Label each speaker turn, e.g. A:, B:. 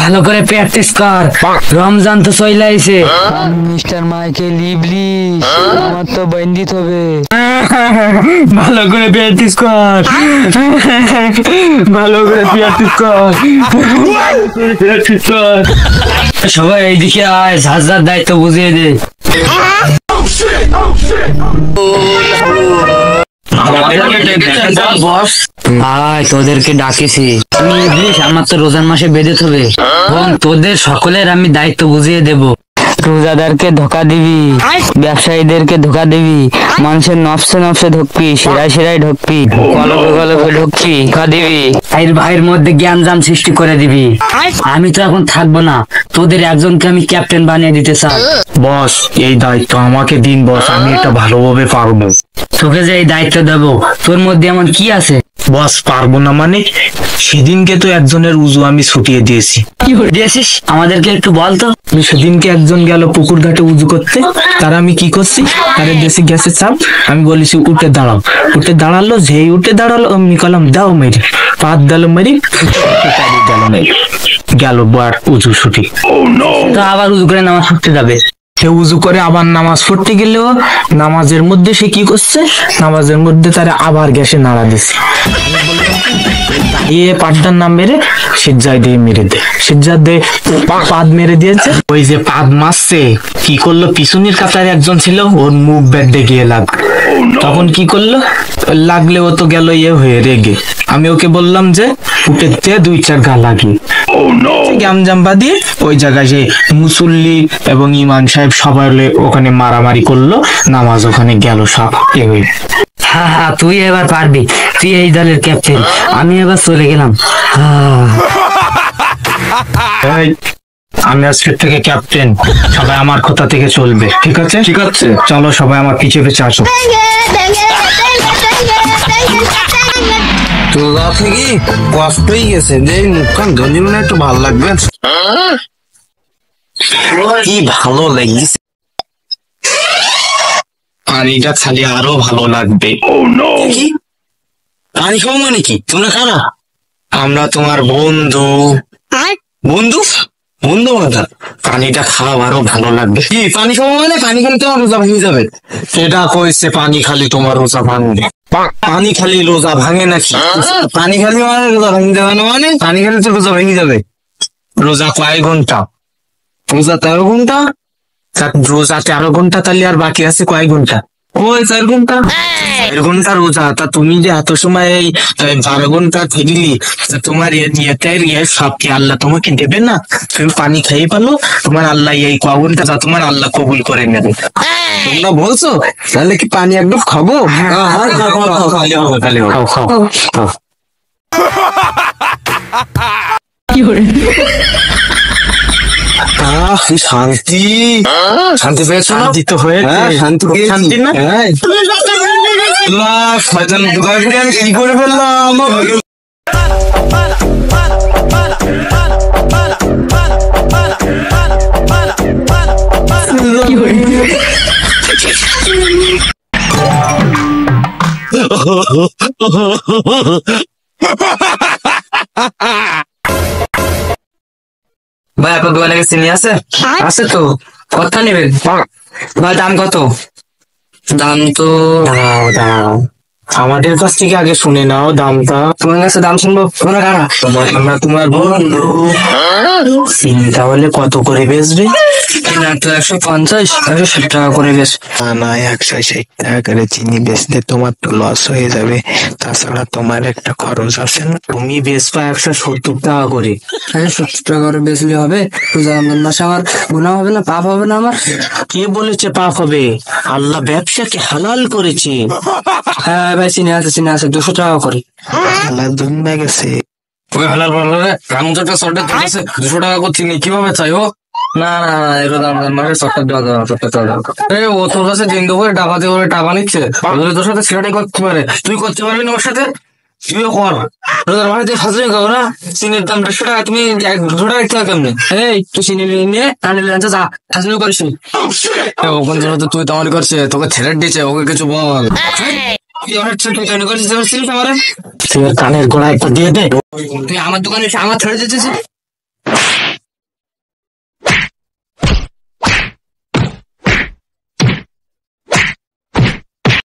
A: ভালো করে প্র্যাকটিস কর, রমজান তো চলে আইছে। মিস্টার মাইকেল ইবলিশ, আমার তো বন্দিত হবে। ভালো করে প্র্যাকটিস কর, ভালো করে প্র্যাকটিস কর। সবাই এইদিকে আয়, ঝাঁঝার দায়িত্ব বুঝিয়ে দে। তোদেরকে ডাকেছি, আমার তো রোজার মাসে বেঁধে হবে এবং তোদের সকলের আমি দায়িত্ব বুঝিয়ে দেব। রোজাদারকে ধোকা দিবি, ব্যবসায়ীদেরকে ধোকা দিবি, মানুষের নফসে নফসে ঢুকবি, শিরায় শিরায় ঢুকবি, কলবে কলবে ঢুকবি, ধোকা দিবি, ভাইয়ের মধ্যে জ্ঞান জাম সৃষ্টি করে দিবি। আমি তো এখন থাকবো না, তোদের একজনকে আমি ক্যাপ্টেন বানিয়ে দিতে চাই।
B: বস, এই দায়িত্ব আমাকে দিন বস, আমি এটা ভালোভাবে পারবো।
A: তোকে যে এই দায়িত্ব দেবো, তোর মধ্যে এমন কি আছে?
B: বস, পারবো না মানে? সেদিনকে তো একজনের উজু আমি ছুটিয়ে দিয়েছি।
A: কি দিয়েছিস আমাদেরকে একটু বলতো।
B: সেদিনকে একজন গেল পুকুর ঘাটে উজু করতে, তারা আমি কি করছি, তারা দেশে গ্যাসের চাপ, আমি বলেছি উঠে দাঁড়াও, উঠে দাঁড়ালো, যেই উঠে দাঁড়ালো অমনি কলাম দাও মেরি, পাত দিল মেরি, গেল মেরি, গেল বার উজু ছুটি।
A: তো আবার উজু করে নামাজ পড়তে যাবে।
B: সে উজু করে আবার নামাজ পড়তে গেলেও নামাজের মধ্যে সে কি করছে, নামাজের মধ্যে তারা আবার গ্যাসে নাড়া দিচ্ছে। পাটটার নাম মেরে সিজ্জায় দিয়ে মেরে দে, সিজ্জা দিয়ে পাদ মেরে দিয়েছে। ওই যে পাদ মারছে কি করলো, পিছনের কাতারে একজন ছিল, ওর মুখ বেঁধে গিয়ে লাগলো। তখন কি করলো, লাগলে ও তো গেল হয়ে রেগে। আমি ওকে বললাম যে উঠে দুই চার গা লাগিয়ে গ্যামজাম বাদিয়ে ওই জায়গায় যে মুসল্লি এবং ইমাম সাহেব সবাই ওখানে মারামারি করলো, নামাজ ওখানে গেল সব হয়ে।
A: হ্যাঁ, তুই এবার পারবি, তুই এই দলের ক্যাপ্টেন, আমি এবার চলে গেলাম।
B: আমি আজকের থেকে ক্যাপ্টেন, সবাই আমার কথা থেকে চলবে, ঠিক আছে? ঠিক আছে, চলো সবাই আমার পিছে পিছে আসো।
C: তোরা থেকে কষ্টই গেছে, যে মুখখান ধনী মনে একটু ভালো লাগবে, কি ভালো লাগছে,
B: পানিটা খালি আরো ভালো লাগবে।
C: পানি খাবো মানে কি? তোমরা কারা?
B: আমরা তোমার বন্ধু।
C: বন্ধু? বন্ধু মাথা,
B: পানিটা খাও, আরো ভালো লাগবে।
C: কি পানি খাবো মানে? পানি খেলে তোমার রোজা ভেঙে যাবে।
B: সেটা কইছে পানি খালি তোমার রোজা ভাঙবে।
C: পানি খালি রোজা ভাঙে নাকি? পানি খালি মানে রোজা ভেঙে যাবে না মানে? পানি খালি তো রোজা ভেঙে যাবে।
B: রোজা কয় ঘন্টা?
C: রোজা 13 ঘন্টা।
B: রোজা 13 ঘন্টা, তাহলে আর বাকি আছে কয় ঘন্টা?
C: ওই 4 ঘন্টা।
B: 4 ঘন্টা রোজা। তা তুমি যে এত সময় 12 ঘন্টা থেকলি, তোমার সব কি আল্লাহ তোমাকে দেবে না? তুমি পানি খেয়ে পারলো, তোমার আল্লাহ এই ক ঘন্টা যা তোমার আল্লাহ কবুল করে নেবে।
C: তোমরা বলছো তাহলে কি পানি একদম খাবো?
B: খাও খাও খাও।
C: শান্তি, শান্তি পেয়েছো?
B: শান্তি তো হয়েছে,
C: শান্তি
B: শান্তি না?
C: শয়তান ঢুকায় ফিরে আমি কি করে ফেললাম?
A: ভাই, আপনার দোকানে চিনি আছে? আছে তো, কত নেবেন ভাই? দাম কত? দাম তো
B: দাও, আমাদের কাছ থেকে আগে শুনে নাও দামটা।
A: তোমার কাছে দাম শুনবো? তোমরা কারা?
B: আমরা তোমার বন্ধু। চিনি তাহলে কত করে বেচবে?
A: 150, 160 টাকা করে বেশ।
C: না, 160 টাকা করে চিনি বেচলে তোমার তো লস হয়ে যাবে, তাছাড়া তোমার একটা খরচ আছে না।
B: তুমি বেচবা 170 টাকা করে।
A: 170 টাকা করে বেচলে হবে? রমজান মাসে আমার গুনাহ হবে না, পাপ হবে না আমার?
B: কে বলেছে পাপ হবে? আল্লাহ ব্যবসাকে হালাল করেছে।
A: হ্যাঁ ভাই, চিনি আছে, চিনি আছে, 200 টাকা করে।
C: আল্লাহ দুনিয়া গেছে।
A: ওই হালাল বললে রামজানটা সরটা আছে 200 টাকা করে চিনি কিভাবে চাইবো? না না না, এটা রমজান মাসে সরটা দেওয়া যাবে না, সরটা দেওয়া যাবে। ও তোর কাছে দিন দুপুরে ডাকাতি করে টাকা নিচ্ছে, তোর সাথে সেটাই করতে পারে, তুই করতে পারবি না ওর সাথে? তুইও কর। রোজার মাসে তুই ফাজলামি করো না? চিনির দাম 150 টাকা, তুমি 200 টাকা দিতে হবে কেমনি? এই তুই চিনি নিয়ে আনলে যা, ফাজলামি করিস। ওখান থেকে তুই তেমন করছে, তোকে ছেড়ে দিচ্ছে, ওকে কিছু বল। তুই আমার ছোট কেন করেছিস আমার
B: তুই ওর কানের গোড়ায় একটা দিয়ে দে।
A: তুই আমার দোকানে এসে আমার ছেড়ে দিতেছিস